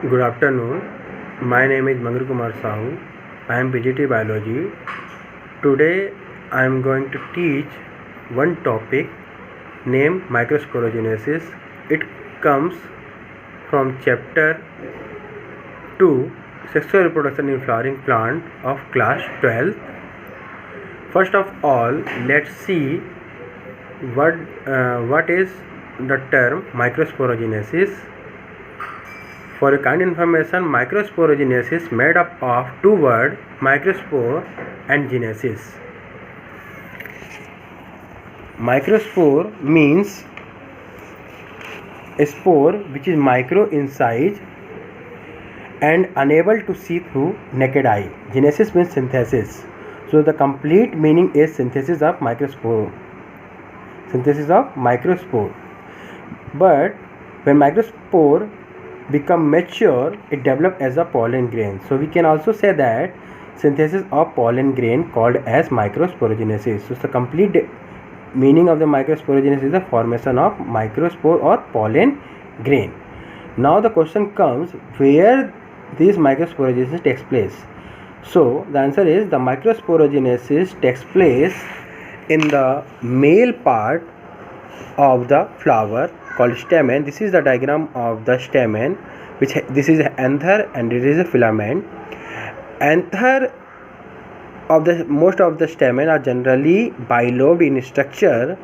Good afternoon. My name is Mangal Kumar Sahu. I am PGT Biology. Today I am going to teach one topic named microsporogenesis. It comes from chapter 2 Sexual Reproduction in Flowering Plant of class 12. First of all, let's see what is the term microsporogenesis. For your kind information, microsporogenesis made up of two words, microspore and genesis. Microspore means a spore which is micro in size and unable to see through naked eye. Genesis means synthesis. So the complete meaning is synthesis of microspore. Synthesis of microspore. But when microspore become mature, it develop as a pollen grain. So we can also say that synthesis of pollen grain called as microsporogenesis. So the complete meaning of the microsporogenesis is the formation of microspore or pollen grain. Now the question comes, where this microsporogenesis takes place? So the answer is the microsporogenesis takes place in the male part of the flower called stamen. This is the diagram of the stamen, which this is anther and it is a filament. Anther of the most of the stamen are generally bilobed in structure.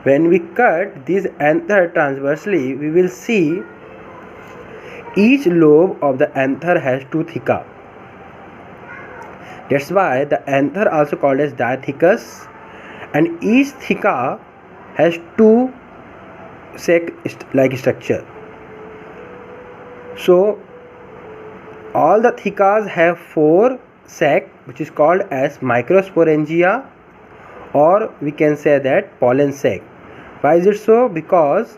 When we cut this anther transversely, we will see each lobe of the anther has two theca. That's why the anther also called as diathecous, and each theca has two sac like structure. So all the thecas have four sac, which is called as microsporangia, or we can say that pollen sac. Why is it so? Because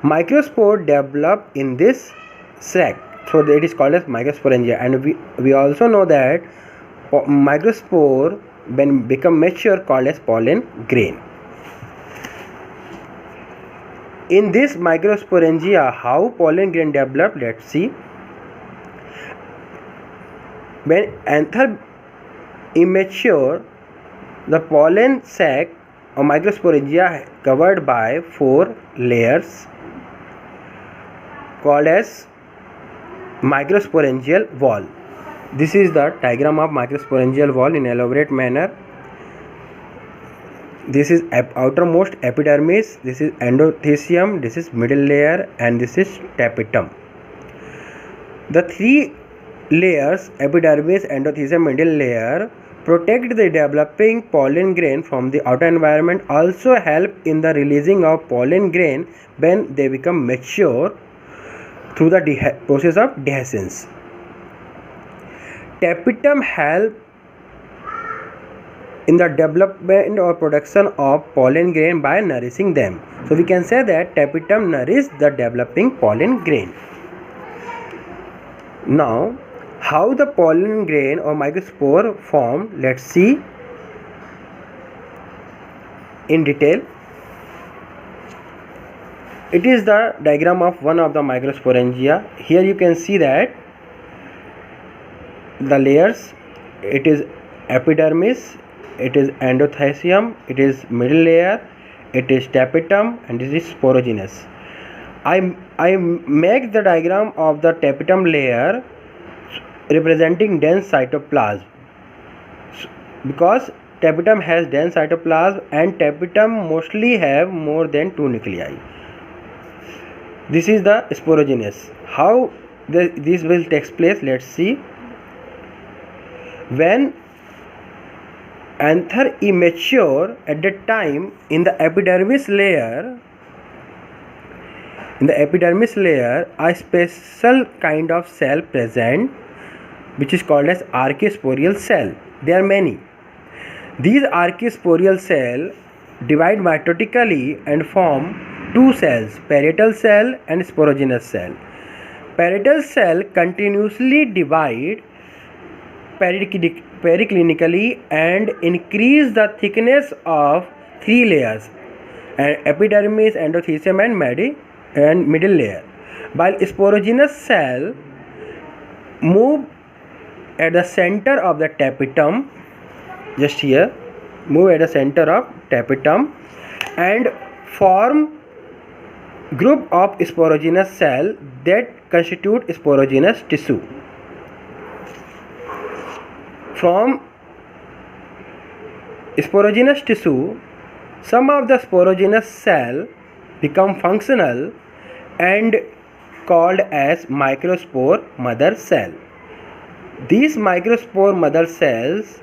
microspore develop in this sac, so it is called as microsporangia. And we also know that microspore when become mature called as pollen grain. In this microsporangia, how pollen grain develop? Let's see. When anther immature, the pollen sac or microsporangia covered by four layers called as microsporangial wall. This is the diagram of microsporangial wall in elaborate manner. This is outermost epidermis, this is endothecium, this is middle layer, and this is tapetum. The three layers, epidermis, endothecium, middle layer, protect the developing pollen grain from the outer environment, also help in the releasing of pollen grain when they become mature through the process of dehiscence. Tapetum help in the development or production of pollen grain by nourishing them. So we can say that tapetum nourishes the developing pollen grain. Now, how the pollen grain or microspore form? Let's see in detail. It is the diagram of one of the microsporangia. Here you can see that the layers, it is epidermis, it is endothecium, it is middle layer, it is tapetum, and this is sporogenous. I make the diagram of the tapetum layer representing dense cytoplasm, because tapetum has dense cytoplasm and tapetum mostly have more than two nuclei. This is the sporogenous. How this will take place? Let's see. When anther immature, at that time in the epidermis layer, a special kind of cell present, which is called as archosporial cell. There are many. These archosporial cells divide mitotically and form two cells, parietal cell and sporogenous cell. Parietal cell continuously divide periclinically and increase the thickness of three layers, epidermis, endothecium, and middle layer, while sporogenous cell move at the center of the tapetum, just here, move at the center of tapetum and form group of sporogenous cell that constitute sporogenous tissue. From sporogenous tissue, some of the sporogenous cell become functional and called as microspore mother cell. These microspore mother cells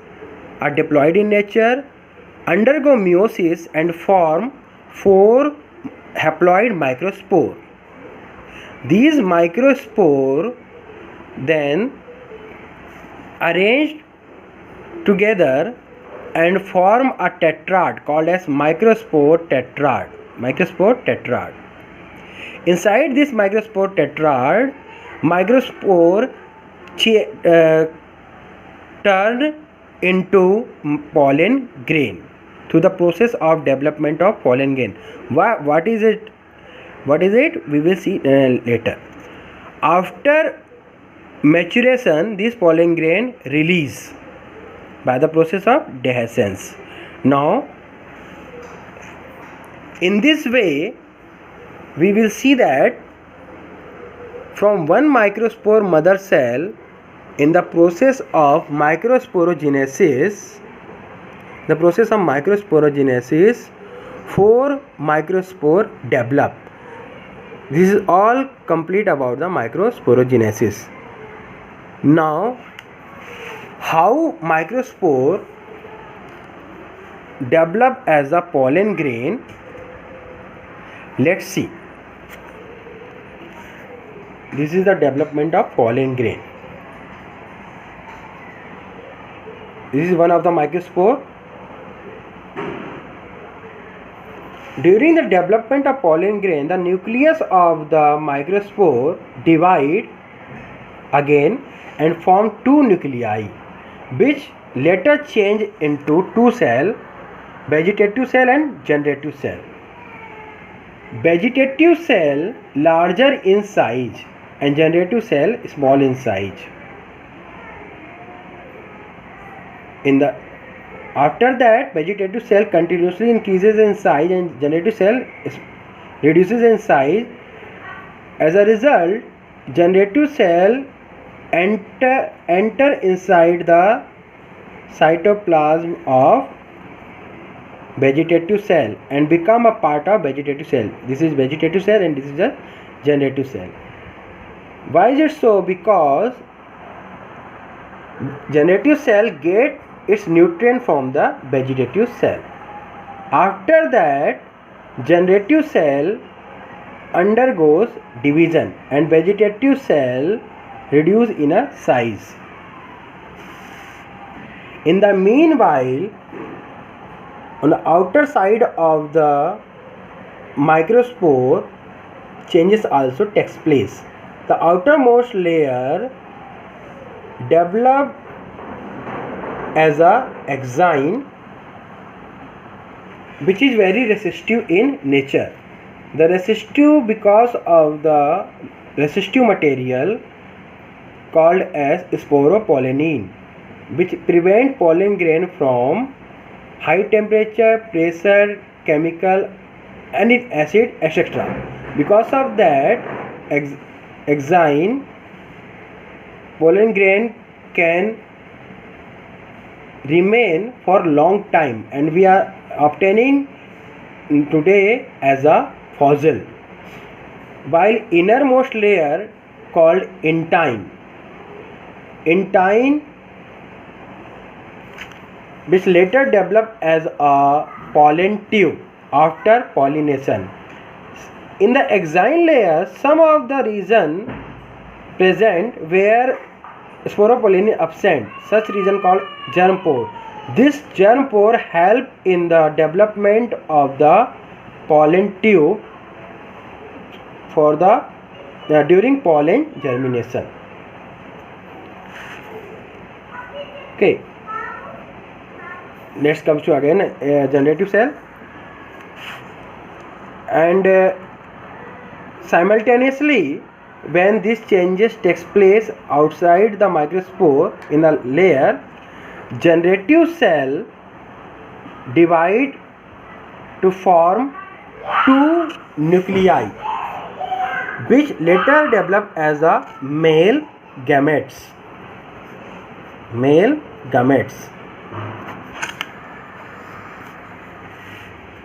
are diploid in nature, undergo meiosis and form 4 haploid microspore. These microspore then arranged together and form a tetrad called as microspore tetrad. Inside this microspore tetrad, microspore turn into pollen grain through the process of development of pollen grain. What is it? We will see later. After maturation, this pollen grain release by the process of dehiscence. Now, in this way, we will see that from one microspore mother cell, in the process of microsporogenesis, 4 microspore develop. This is all complete about the microsporogenesis. Now, how microspore develop as a pollen grain, let's see. This is the development of pollen grain. This is one of the microspore. During the development of pollen grain, the nucleus of the microspore divide again and form 2 nuclei, which later change into 2 cells, vegetative cell and generative cell. Vegetative cell larger in size and generative cell small in size. After that, vegetative cell continuously increases in size and generative cell reduces in size. As a result, generative cell enter inside the cytoplasm of vegetative cell and become a part of vegetative cell. This is vegetative cell and this is a generative cell. Why is it so? Because generative cell get its nutrient from the vegetative cell. After that, generative cell undergoes division and vegetative cell reduce in a size. In the meanwhile, on the outer side of the microspore, changes also takes place. The outermost layer develop as a exine, which is very resistive in nature. The resistive because of the resistive material called as sporopollenin, which prevent pollen grain from high temperature, pressure, chemical, and acid, etc. Because of that, exine pollen grain can remain for long time, and we are obtaining today as a fossil. While innermost layer called intine, which later developed as a pollen tube after pollination. In the exine layer, some of the region present where sporopollen is absent, such region called germ pore. This germ pore help in the development of the pollen tube for the during pollen germination. Okay, next comes to again generative cell, and simultaneously when these changes takes place outside the microspore in a layer, generative cell divide to form two nuclei, which later develop as a male gametes.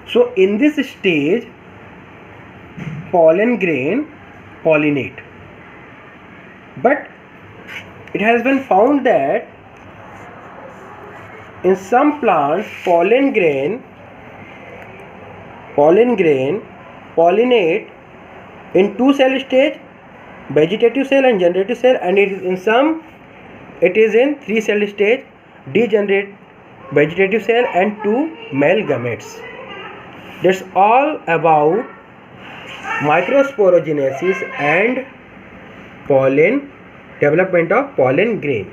So in this stage, pollen grain pollinate. But it has been found that in some plants, pollen grain pollinate in two cell stage, vegetative cell and generative cell, and in some it is in three cell stage, degenerate vegetative cell and two male gametes. That's all about microsporogenesis and pollen development of pollen grain.